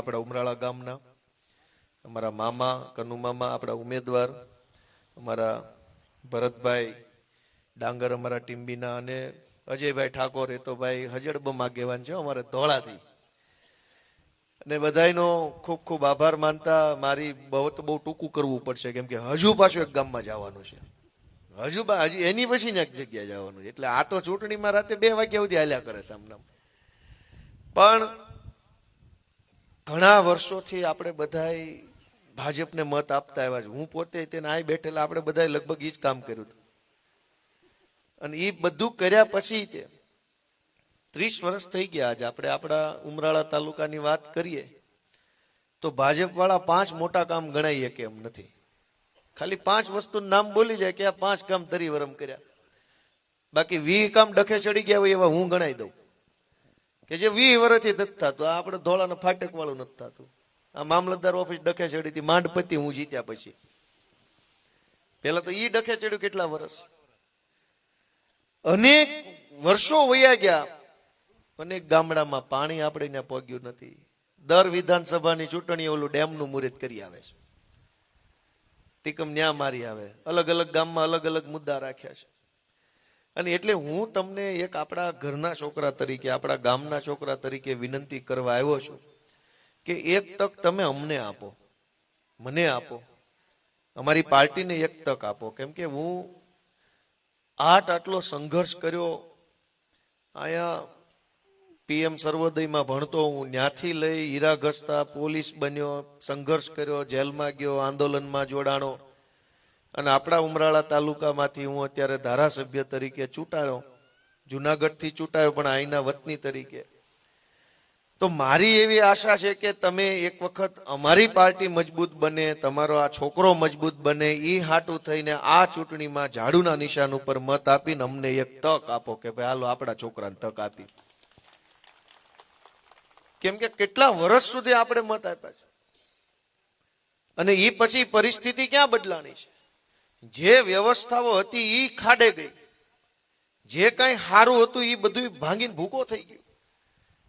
આપણા ઉમરાળા ગામના અમારા મામા કનુ મામા, આપણા ઉમેદવાર અમારા ભરતભાઈ ડાંગર, અમારા ટીમ્બીના, અને અજયભાઈ ઠાકોર, એ તો ભાઈ હજડબમ આગેવાન છે અમારે ધોળાથી. અને બધાનો ખૂબ ખૂબ આભાર માનતા મારી બહુ ટૂંકું કરવું પડશે, કેમ કે હજુ પાછું એક ગામમાં જવાનું છે, હજી એની પછી ને એક જગ્યાએ જવાનું છે. એટલે આ તો ચૂંટણીમાં રાતે 2 વાગ્યા સુધી હાલ્યા કરે સામના. પણ ઘણા વર્ષોથી આપણે બધાય ભાજપને મત આપતા આવ્યા છે. હું પોતે તેને આ બેઠેલા આપણે બધાય લગભગ એ જ કામ કર્યું હતું. અને એ બધું કર્યા પછી 30 વર્ષ થઈ ગયા. આજે આપણે આપણા ઉમરાળા તાલુકાની વાત કરીએ તો ભાજપ વાળા 5 મોટા કામ ગણાઈએ કે એમ નથી. ખાલી 5 વસ્તુનું નામ બોલી જાય કે આ 5 કામ તરીવરમ કર્યા. બાકી 20 કામ ડખે ચડી ગયા હોય એવા હું ગણાઈ દઉં કે જે 20 વર્ષથી નથી થતું. આ આપણે ધોળાના ફાટક વાળું નથી થતું. આ મામલતદાર ઓફિસ ડખે ચડી હતી, માંડપતિ હું જીત્યા પછી. પેલા તો ઈ ડખે ચડ્યું કેટલા વર્ષ, અનેક વર્ષો વયા ગયા. અનેક ગામડામાં પાણી આપણે પહોંચ્યું નથી. દર વિધાનસભાની ચૂંટણી ઓલું ડેમનું મુહૂર્ત કરી આવે છે, ટીકમ ન્યા મારી આવે. અલગ અલગ ગામમાં અલગ અલગ મુદ્દા રાખ્યા છે. અને એટલે હું તમને એક આપણા ઘરના છોકરા તરીકે, આપણા ગામના છોકરા તરીકે વિનંતી કરવા આવ્યો છું કે એક તક તમે અમને આપો, મને આપો, અમારી પાર્ટીને એક તક આપો. કેમ કે હું આટલો સંઘર્ષ કર્યો. અહીંયા PM સર્વોદયમાં ભણતો હું, ત્યાંથી લઈ હીરા ઘસતા પોલીસ બન્યો, સંઘર્ષ કર્યો, જેલમાં ગયો, આંદોલનમાં જોડાણો. અને આપણા ઉમરાળા તાલુકામાંથી હું અત્યારે ધારાસભ્ય તરીકે ચૂંટાયો. જુનાગઢથી ચૂંટાયો પણ અહીંના વતની તરીકે. તો મારી એવી આશા છે કે તમે એક વખત અમારી પાર્ટી મજબૂત બને, તમારો આ છોકરો મજબૂત બને, એ હાટું થઈને આ ચૂંટણીમાં ઝાડુના નિશાન ઉપર મત આપીને અમને એક તક આપો કે ભાઈ હાલો આપણા છોકરાને તક આપી. કેમ કે કેટલા વર્ષ સુધી આપણે મત આપ્યા છે અને એ પછી પરિસ્થિતિ ક્યાં બદલાણી છે. જે વ્યવસ્થાઓ હતી એ ખાડે ગઈ. જે કઈ સારું હતું એ બધું ભાંગીને ભૂકો થઈ ગયું.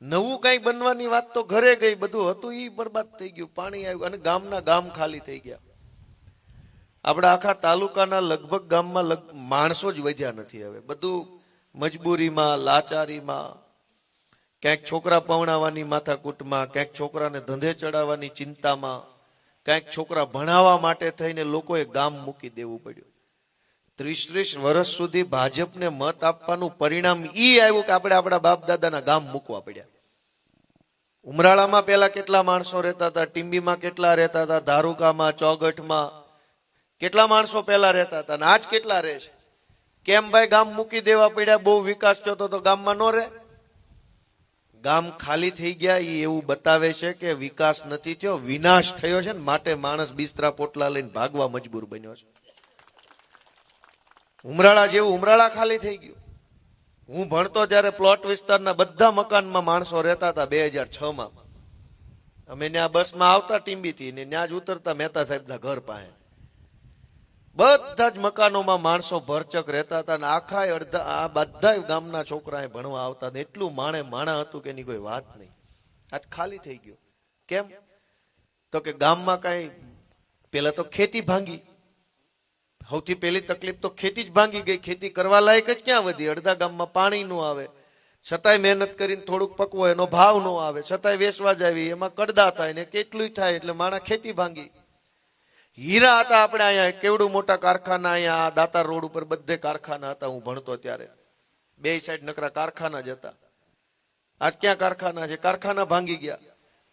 નવું કઈ બનવાની વાત તો ઘરે ગઈ, બધું હતું એ બરબાદ થઈ ગયું. પાણી આવ્યું અને ગામના ગામ ખાલી થઈ ગયા. આપણા આખા તાલુકાના લગભગ ગામમાં માણસો જ વધ્યા નથી. હવે બધું મજબૂરીમાં, લાચારીમાં, ક્યાંક છોકરા પવણાવવાની માથાકૂટમાં, ક્યાંક છોકરાને ધંધે ચડાવવાની ચિંતામાં, ક્યાંક છોકરા ભણાવવા માટે થઈને લોકોએ ગામ મૂકી દેવું પડ્યું. 30 વર્ષ સુધી ભાજપને મત આપવાનું પરિણામ ઈ આવ્યું કે આપણે આપણા બાપ દાદાના ગામ મૂકવા પડ્યા. ઉમરાળામાં પેલા કેટલા માણસો રહેતા હતા, ટીમ્બીમાં કેટલા રહેતા હતા, ધારુકામાં, ચોગઠમાં કેટલા માણસો પેલા રહેતા હતા, અને આજ કેટલા રહે છે. કેમ ભાઈ ગામ મૂકી દેવા પડ્યા? બહુ વિકાસ થયો તો ગામમાં ન રહે? ગામ ખાલી થઈ ગયા એ એવું બતાવે છે કે વિકાસ નથી થયો, વિનાશ થયો છે ને માટે માણસ બિસ્તરા પોટલા લઈને ભાગવા મજબૂર બન્યો છે. ઉમરાળા જેવું ઉમરાળા ખાલી થઈ ગયું. હું ભણતો ત્યારે પ્લોટ વિસ્તારના બધા મકાનમાં માણસો રહેતા હતા. 2006માં અમે ત્યાં બસમાં આવતા ટીમ્બીથી ને ત્યાં જ ઉતરતા મહેતા સાહેબના ઘર પાસે. બધા જ મકાનોમાં માણસો ભરચક રહેતા હતા અને આખા આ બધા ગામના છોકરા ભણવા આવતા. એટલું માણા હતું કે એની કોઈ વાત નહીં. આજ ખાલી થઈ ગયું. કેમ? તો કે ગામમાં કઈ પેલા તો ખેતી ભાંગી. સૌથી પહેલી તકલીફ તો ખેતી જ ભાંગી ગઈ. ખેતી કરવા લાયક જ ક્યાં વધી? અડધા ગામમાં પાણી નો આવે, છતાંય મહેનત કરીને થોડુંક પકવો એનો ભાવ નો આવે, છતાંય વેચવા જાવી એમાં કડદા થાય ને કેટલું થાય એટલે માણા ખેતી ભાંગી. હીરા હતા આપણે અહીંયા, કેવડું મોટા કારખાના અહીંયા દાતાર રોડ ઉપર બધે કારખાના હતા. હું ભણતો ત્યારે 2 સાઈડ નકરા કારખાના જ હતા. આજ ક્યાં કારખાના છે? કારખાના ભાંગી ગયા.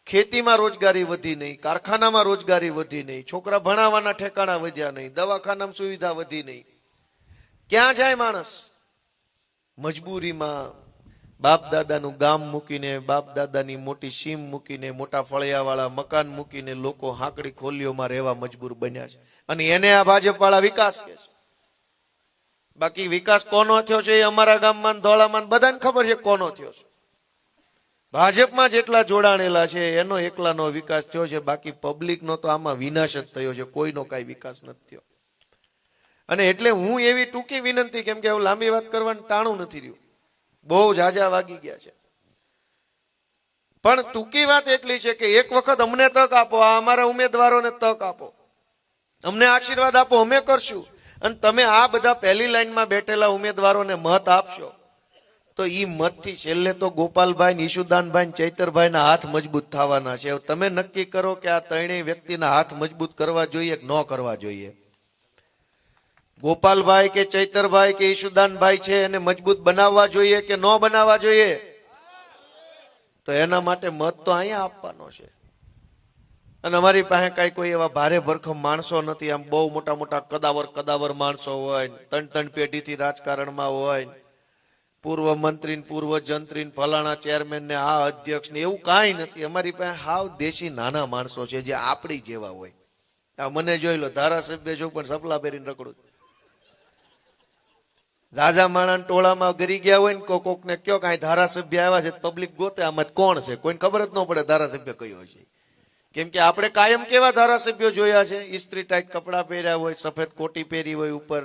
ખેતીમાં રોજગારી વધી નહીં, કારખાનામાં રોજગારી વધી નહીં, છોકરા ભણાવવાના ઠેકાણા વધ્યા નહીં, દવાખાનામાં સુવિધા વધી નહીં. ક્યાં જાય માણસ? મજબૂરીમાં બાપ દાદાનું ગામ મૂકીને, બાપ દાદાની મોટી સીમ મૂકીને, મોટા ફળિયાવાળા મકાન મૂકીને લોકો હાંકડી ખોલીઓમાં રહેવા મજબૂર બન્યા છે. અને એને આ ભાજપ વાળા વિકાસ કહે છે. બાકી વિકાસ કોનો થયો છે એ અમારા ગામમાં, ધોળામાં બધાને ખબર છે કોનો થયો છે. ભાજપમાં જેટલા જોડાણેલા છે એનો એકલાનો વિકાસ થયો છે. બાકી પબ્લિકનો તો આમાં વિનાશ જ થયો છે. કોઈનો કઈ વિકાસ નથી થયો. અને એટલે હું એવી ટૂંકી વિનંતી, કેમ કે હું લાંબી વાત કરવાનું ટાણું નથી રહ્યું, બહુ જાજા વાગી ગયા છે. પણ ટૂંકી વાત એટલી છે કે એક વખત અમને તક આપો, આ અમારા ઉમેદવારોને તક આપો, અમને આશીર્વાદ આપો, અમે કરશું. અને તમે આ બધા પહેલી લાઈનમાં બેઠેલા ઉમેદવારોને મત આપશો તો ઈ મતથી છેલ્લે તો ગોપાલભાઈ, ઈશુદાનભાઈ, ચૈતરભાઈના હાથ મજબૂત થવાના છે. તમે નક્કી કરો કે આ ત્રણેય વ્યક્તિના હાથ મજબૂત કરવા જોઈએ કે ન કરવા જોઈએ. ગોપાલભાઈ કે ચૈતરભાઈ કે ઈશુદાનભાઈ છે એને મજબૂત બનાવવા જોઈએ કે ન બનાવવા જોઈએ? તો એના માટે મત તો અહીંયા આપવાનો છે. અને અમારી પાસે કઈ કોઈ એવા ભારે ભરખમ માણસો નથી. આમ બહુ મોટા મોટા કદાવર માણસો હોય, ત્રણ પેઢીથી રાજકારણમાં હોય, પૂર્વ મંત્રી, પૂર્વ જંત્રી, ફલાણા ચેરમેન ને આ અધ્યક્ષ ને એવું કાંઈ નથી. અમારી પાસે હાવ દેશી નાના માણસો છે જે આપણી જેવા હોય. આ મને જોઈ લો, ધારાસભ્ય છું પણ સપલા પહેરીને રખડું. રાજા માણા ટોળામાં ગરી ગયા હોય ને કોક ને કયો કાંઈ ધારાસભ્ય આવ્યા છે, પબ્લિક ગોતે આમાં કોણ છે, કોઈને ખબર જ ન પડે ધારાસભ્ય કયો છે. કેમ કે આપણે કાયમ કેવા ધારાસભ્યો જોયા છે, ઇસ્ત્રી ટાઈટ કપડા પહેર્યા હોય, સફેદ કોટી પહેરી હોય, ઉપર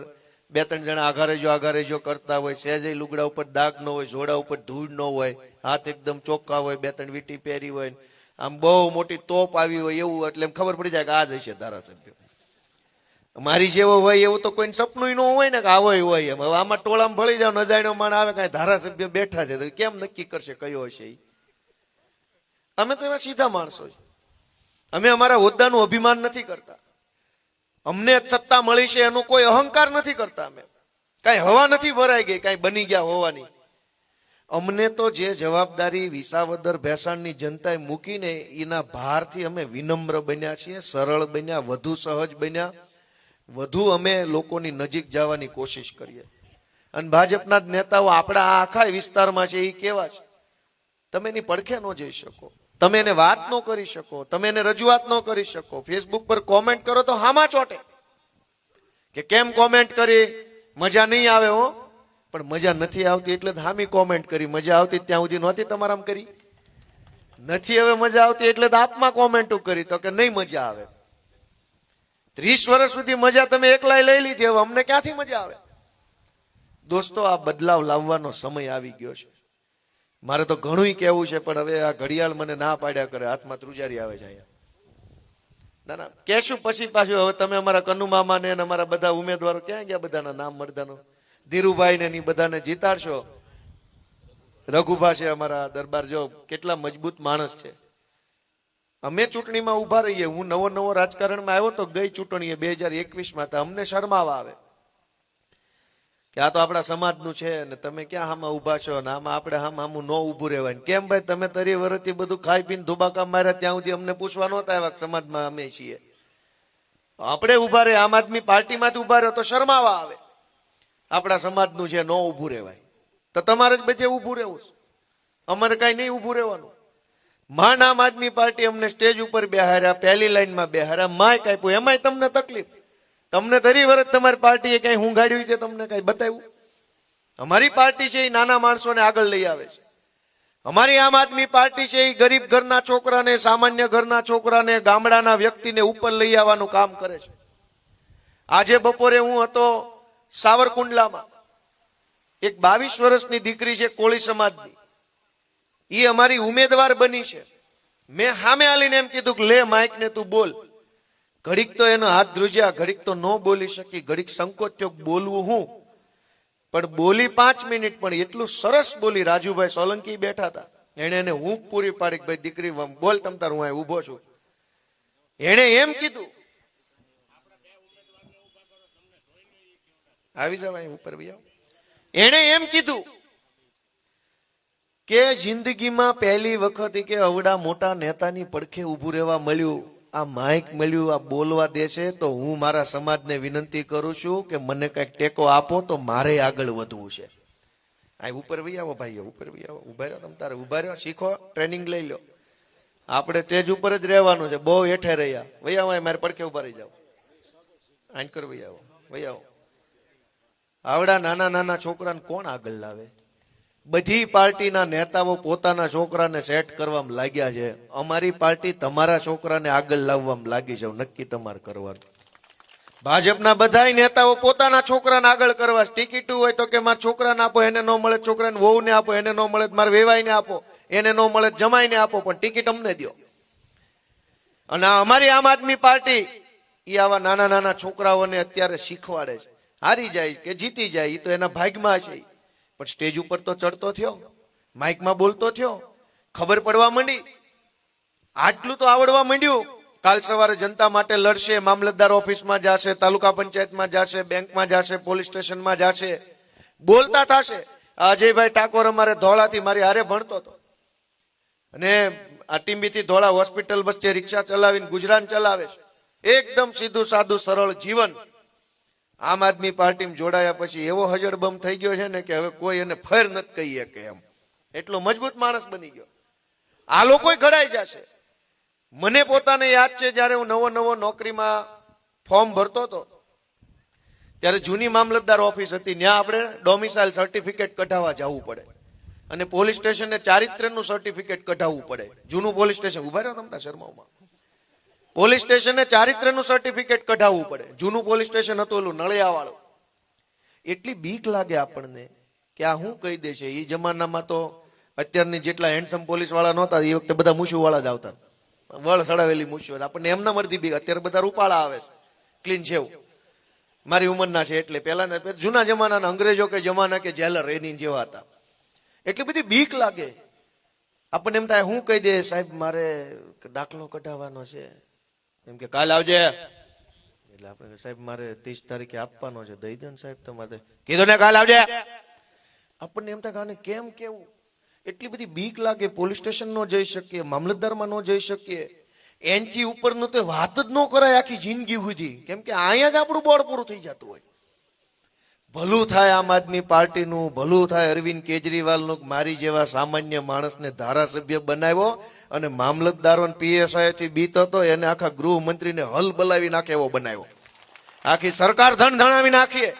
બે ત્રણ જણા આઘારે જો કરતા હોય, સહેજે લુગડા ઉપર દાગ ન હોય, જોડા ઉપર ધૂળ ન હોય, હાથ એકદમ ચોખ્ખા હોય, બે ત્રણ વીટી પહેરી હોય, આમ બહુ મોટી તોપ આવી હોય એવું, એટલે એમ ખબર પડી જાય કે આ જ હશે ધારાસભ્ય. મારી જેવો હોય એવું તો કોઈ સપનું ન હોય ને કે આવો હોય. એમ હવે આમાં ટોળામાં ભળી જાવ, નજાણ્યો માણ આવે, કઈ ધારાસભ્ય બેઠા છે તો કેમ નક્કી કરશે કયો હશે? અમે તો એવા સીધા માણસો છે. અમે અમારા હોદ્દાનું અભિમાન નથી કરતા. અમને સત્તા મળી છે એનો કોઈ અહંકાર નથી કરતા. અમે કઈ હવા નથી ભરાઈ ગઈ કઈ બની ગયા હોવાની. અમને તો જે જવાબદારી વિસાવદર ભેસાણની જનતાએ મૂકીને એના ભારથી અમે વિનમ્ર બન્યા છીએ, સરળ બન્યા, વધુ સહજ બન્યા, વધુ અમે લોકોની નજીક જવાની કોશિશ કરીએ. અને ભાજપના જ નેતાઓ આપણા આ આખા વિસ્તારમાં છે એ કેવા છે, તમે એની પડખે ન જઈ શકો, તમે એને વાત ન કરી શકો, તમે એને રજૂઆત ન કરી શકો. ફેસબુક પર કોમેન્ટ કરો તો હામાં ચોટે કે કેમ કોમેન્ટ કરી, મજા નહીં આવે હો. પણ મજા નથી આવતી એટલે હામી કોમેન્ટ કરી. મજા આવતી ત્યાં સુધી નહોતી તમારામાં કરી, નથી હવે મજા આવતી એટલે આપમાં કોમેન્ટો કરી તો કે નહીં મજા આવે. 30 વર્ષ સુધી મજા તમે એકલાય લઈ લીધી, હવે અમને ક્યાંથી મજા આવે? દોસ્તો, આ બદલાવ લાવવાનો સમય આવી ગયો છે. મારે તો ઘણું કેવું છે પણ હવે આ ઘડિયાળ મને ના પાડ્યા કરે, હાથમાં ત્રુજારી આવે છે અહીંયા. ના કેશું પછી પાછું. હવે તમે અમારા કનુ મામા ને અમારા બધા ઉમેદવારો ક્યાં ગયા, બધાના નામ મળદાનો, ધીરુભાઈ ને બધાને જીતાડશો. રઘુભા છે અમારા દરબાર, જો કેટલા મજબૂત માણસ છે. અમે ચૂંટણીમાં ઉભા રહીએ, હું નવો રાજકારણમાં આવ્યો તો ગઈ ચૂંટણી 2021માં, અમને શરમાવા આવે કે આ તો આપણા સમાજનું છે ને તમે ક્યાં આમાં ઉભા છો ને આમાં આપણે આમાં ન ઉભું રહેવાય. કેમ ભાઈ, તમે 30 વર્ષથી બધું ખાઈ પીને ધુબાકા માર્યા, ત્યાં સુધી અમને પૂછવા નહોતા આવ્યા સમાજમાં અમે છીએ. આપણે ઉભા રહે, આમ આદમી પાર્ટીમાંથી ઉભા રહ્યો તો શરમાવા આવે. આપણા સમાજનું છે, ન ઉભું રહેવાય. તો તમારે જ બધે ઉભું રહેવું છે, અમારે કઈ નહીં ઉભું રહેવાનું. માંડ આમ આદમી પાર્ટી અમને સ્ટેજ ઉપર બેહાર્યા, પહેલી લાઈનમાં બેહાર્યા, માય કાપ્યું, એમાંય તમને તકલીફ. તમને 30 વર્ષ તમારી પાર્ટીએ કઈ હુંગાડ્યું છે, તમને કઈ બતાવ્યું? અમારી પાર્ટી છે એ નાના માણસોને આગળ લઈ આવે છે. અમારી આમ આદમી પાર્ટી છે એ ગરીબ ઘરના છોકરાને, સામાન્ય ઘરના છોકરાને, ગામડાના વ્યક્તિને ઉપર લઈ આવવાનું કામ કરે છે. આજે બપોરે હું હતો સાવરકુંડલામાં, એક 22 વર્ષની દીકરી છે કોળી સમાજની, એ અમારી ઉમેદવાર બની છે. મેં સામે આલીને એમ કીધું કે લે માઇક ને તું બોલ. ઘડીક તો એનો હાથ ધ્રુજ્યા, ઘડીક તો ન બોલી શકી, ઘડીક સંકોચ થયો બોલવું હું, પણ બોલી 5 મિનિટ, પણ એટલું સરસ બોલી. રાજુભાઈ સોલંકી બેઠા હતા, એને એને હૂંફ પૂરી પાડી, ભાઈ દીકરી બોલ તમ તાર, હું અહીં ઉભો છું. એને એમ કીધું, આવી જાવ અહીં ઉપર બી આવો. એને એમ કીધું કે જિંદગીમાં પહેલી વખત કે અવડા મોટા નેતાની પડખે ઉભું રહેવા મળ્યું, આ માઇક મળ્યું, આ બોલવા દે છે, તો હું મારા સમાજને વિનંતી કરું છું કે મને કઈક ટેકો આપો તો મારે આગળ વધવું છે. આ ઉપર વહી આવો ભાઈઓ, ઉપર વહી આવો, ઉભા રહ્યો, તમે તારે ઉભા રહ્યો, શીખો, ટ્રેનિંગ લઈ લો. આપણે સ્ટેજ ઉપર જ રહેવાનું છે, બહુ હેઠે રહ્યા. વહી આવો, મારે પડખે ઉભા રહી જાવ, આંકર વહી આવો, વહી આવો. આવડા નાના છોકરાને કોણ આગળ લાવે? બધી પાર્ટીના નેતાઓ પોતાના છોકરાને સેટ કરવામાં લાગ્યા છે. અમારી પાર્ટી તમારા છોકરાને આગળ લાવવામાં લાગી છે, નક્કી તમારે કરવાનું. ભાજપના બધાય નેતાઓ પોતાના છોકરાને આગળ કરવા, ટિકિટ હોય તો કે મારા છોકરાને આપો, એને ન મળે છોકરાને વહુને આપો, એને ન મળે મારા વેવાઈને આપો, એને ન મળે જમાઈને આપો, પણ ટિકિટ અમને દો. અને અમારી આમ આદમી પાર્ટી એ આવા નાના નાના છોકરાઓને અત્યારે શીખવાડે છે. હારી જાય કે જીતી જાય એ તો એના ભાગમાં છે, પણ સ્ટેજ ઉપર તો ચડતો થયો, માઇકમાં બોલતો થયો, ખબર પડવા માંડી, આટલું તો આવડવા માંડ્યું. કાલ સવારે જનતા માટે લડશે, મામલતદાર ઓફિસમાં જશે, તાલુકા પંચાયતમાં જશે, બેંકમાં જશે, પોલીસ સ્ટેશનમાં જશે, બોલતા થશે. અજયભાઈ ઠાકોર અમારે ધોળાથી મારી હારે ભણતો હતો અને આ ટીંબીથી ધોળા હોસ્પિટલ વચ્ચે રિક્ષા ચલાવીને ગુજરાન ચલાવે છે. એકદમ સીધું સાદું સરળ જીવન. આમ આદમી પાર્ટીમાં જોડાયા પછી એવો હજડબમ થઈ ગયો છે ને કે હવે કોઈ એને ફેર નથી કહી શકે એમ, એટલો મજબૂત માણસ બની ગયો. આ લોકો ઘડાઈ જશે. મને પોતાને યાદ છે, જયારે હું નવો નોકરીમાં ફોર્મ ભરતો હતો ત્યારે જૂની મામલતદાર ઓફિસ હતી, ત્યાં આપણે ડોમિસાઇલ સર્ટિફિકેટ કઢાવવા જવું પડે અને પોલીસ સ્ટેશને ચારિત્ર્યનું સર્ટિફિકેટ કઢાવવું પડે. જૂનું પોલીસ સ્ટેશન, ઉભા રહ્યો તમતા શર્મામાં, પોલીસ સ્ટેશને ચારિત્ર્યનું સર્ટિફિકેટ કઢાવવું પડે. જૂનું પોલીસ સ્ટેશન હતું ઓલું નળિયા વાળું. એટલી બીક લાગે આપણને કે આ શું કહી દે છે. એ જમાનામાં તો અત્યારની જેટલા હેન્ડસમ પોલીસ વાળા નહોતા, એ વખતે બધા મૂછું વાળા જ આવતા, વળ સડાવેલી મૂછું. આપણને એમના મળતી બીક. અત્યારે બધા રૂપાળા આવે છે, ક્લીન શેવ, મારી ઉંમરના છે એટલે. પેલા જૂના જમાનાના અંગ્રેજો કે જમાના કે જેલર એની જેવા હતા. એટલી બધી બીક લાગે આપણને. એમ થાય હું કહી દે સાહેબ મારે દાખલો કઢાવવાનો છે, એમ કે કાલ આવજે, એટલે આપણે સાહેબ મારે 30 તારીખે આપવાનો છે, દઈ દો ને સાહેબ તમારે, કીધું ને કાલ આવજે. આપણને એમ થાય કેમ કેવું. એટલી બધી બીક લાગે. પોલીસ સ્ટેશન નો જઈ શકીએ, મામલતદારમાં નો જઈ શકીએ, એનથી ઉપરનું તો વાત જ ન કરાય આખી જિંદગી સુધી, કેમ કે અહીંયા જ આપણું બોર્ડ પૂરું થઈ જતું હોય. ભલું થાય આમ આદમી પાર્ટીનું, ભલું થાય અરવિંદ કેજરીવાલનું. મારી જેવા સામાન્ય માણસને ધારાસભ્ય બનાવ્યો અને મામલતદારો પીએસઆઈ થી બીત હતો, એને આખા ગૃહમંત્રીને હલ બલાવી નાખે એવો બનાવ્યો. આખી સરકાર ધણ ધણાવી નાખીએ.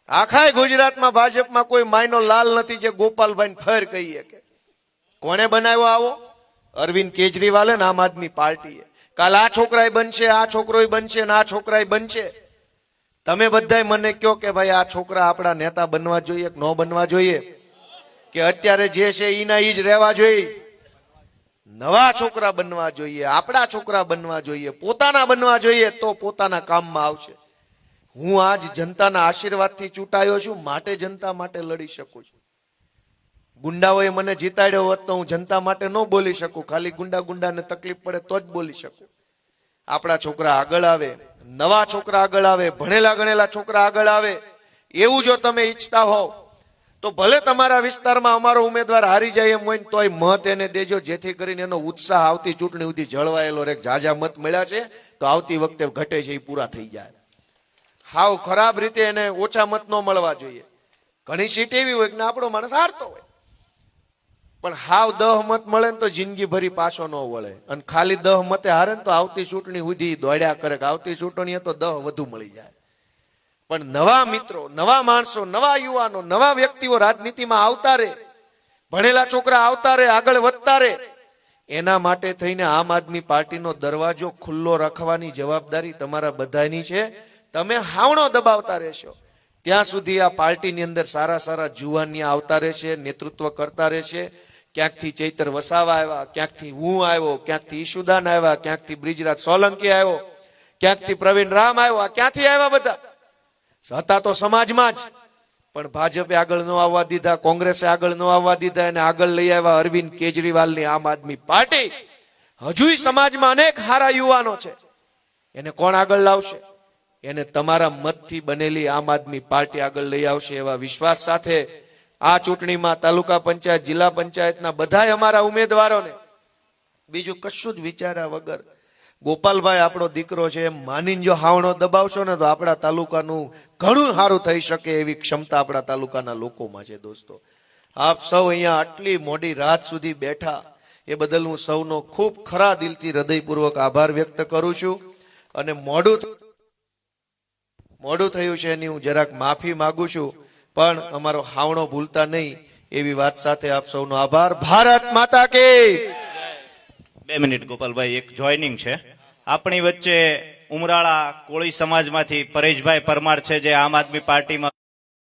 આખા ગુજરાતમાં ભાજપમાં કોઈ માયનો લાલ નથી જે ગોપાલભાઈ ફેર કહીએ કે કોને બનાવ્યો આવો? અરવિંદ કેજરીવાલે ને આમ આદમી પાર્ટીએ. કાલ આ છોકરાએ બનશે, આ છોકરોય બનશે ને આ છોકરાએ બનશે. તમે બધાય મને કહો કે ભાઈ આ છોકરા આપણા નેતા બનવા જોઈએ કે ન બનવા જોઈએ, કે અત્યારે જે છે એના ઈ જ રહેવા જોઈએ? નવા છોકરા બનવા જોઈએ, આપણા છોકરા બનવા જોઈએ, પોતાના બનવા જોઈએ, તો પોતાના કામમાં આવશે. હું આજ જનતાના આશીર્વાદથી ચૂંટાયો છું, માટે જનતા માટે લડી શકું છું. ગુંડાઓએ મને જીતાડ્યો હોત તો હું જનતા માટે ન બોલી શકું, ખાલી ગુંડાને તકલીફ પડે તો જ બોલી શકું. આપણા છોકરા આગળ આવે, નવા છોકરા આગળ આવે, ભણેલા ગણેલા છોકરા આગળ આવે, એવું જો તમે ઈચ્છતા હોવ તો ભલે તમારા વિસ્તારમાં અમારો ઉમેદવાર હારી જાય એમ હોય તોય મત એને દેજો, જેથી કરીને એનો ઉત્સાહ આવતી ચૂંટણી સુધી જળવાયેલો રહે. ઝાઝા મત મળ્યા છે તો આવતી વખતે ઘટે છે એ પૂરા થઈ જાય. હાવ ખરાબ રીતે એને ઓછા મત ન મળવા જોઈએ. ઘણી સીટ એવી હોય કે આપણો માણસ હારતો હોય, પણ હાવ 10 મત મળે ને તો જિંદગી ભરી પાછો ન વળે, અને ખાલી 10 મતે હારે ને તો આવતી ચૂંટણી સુધી દોડ્યા કરે કે આવતી ચૂંટણીએ તો 10 વધુ મળી જાય. પણ નવા મિત્રો, નવા માણસો, નવા યુવાનો, નવા વ્યક્તિઓ રાજનીતિમાં આવતા રહે, ભણેલા છોકરા આવતા રહે, આગળ વધતા રહે, એના માટે થઈને આમ આદમી પાર્ટીનો દરવાજો ખુલ્લો રાખવાની જવાબદારી તમારા બધાની છે. તમે હાવણો દબાવતા રહેશો ત્યાં સુધી આ પાર્ટીની અંદર સારા સારા જુવાનિયા આવતા રહેશે, નેતૃત્વ કરતા રહેશે. ક્યાંકથી ચૈતર વસાવા આવ્યા, ક્યાંકથી હું આવ્યો, ક્યાંકથી ઈશુદાન આવ્યા, ક્યાંકથી બ્રિજરાજ સોલંકી આવ્યો, ક્યાંકથી પ્રવીણ રામ આવ્યો. આ ક્યાંથી આવ્યા? બધા હતા તો સમાજમાં જ, પણ ભાજપે આગળ ન આવવા દીધા, કોંગ્રેસે આગળ ન આવવા દીધા, એને આગળ લઈ આવ્યા અરવિંદ કેજરીવાલની આમ આદમી પાર્ટી. હજુય સમાજમાં અનેક હારા યુવાનો છે, એને કોણ આગળ લાવશે? એને તમારા મતથી બનેલી આમ આદમી પાર્ટી આગળ લઈ આવશે. એવા વિશ્વાસ સાથે આ ચૂંટણીમાં તાલુકા પંચાયત, જિલ્લા પંચાયતના બધાય અમારા ઉમેદવારોને બીજું કશું જ વિચાર્યા વગર, ગોપાલભાઈ આપણો દીકરો છે એમ માનીને જો હાવણો દબાવશો ને તો આપણા તાલુકાનું ઘણું સારું થઈ શકે એવી ક્ષમતા આપણા તાલુકાના લોકોમાં છે. દોસ્તો, આપ સૌ અહીંયા આટલી મોડી રાત સુધી બેઠા એ બદલ હું સૌનો ખૂબ ખરા દિલથી હૃદયપૂર્વક આભાર વ્યક્ત કરું છું. અને મોડું થયું છે એની હું જરાક માફી માંગુ છું, પણ અમારો હાવણો ભૂલતા નહીં એવી વાત સાથે આપ સૌનો આભાર. ભારત માતા કે 2 મિનિટ ગોપાલભાઈ, એક જોઈનિંગ છે આપણી વચ્ચે. ઉમરાળા કોળી સમાજમાંથી પરેશભાઈ પરમાર છે, જે આમ આદમી પાર્ટીમાં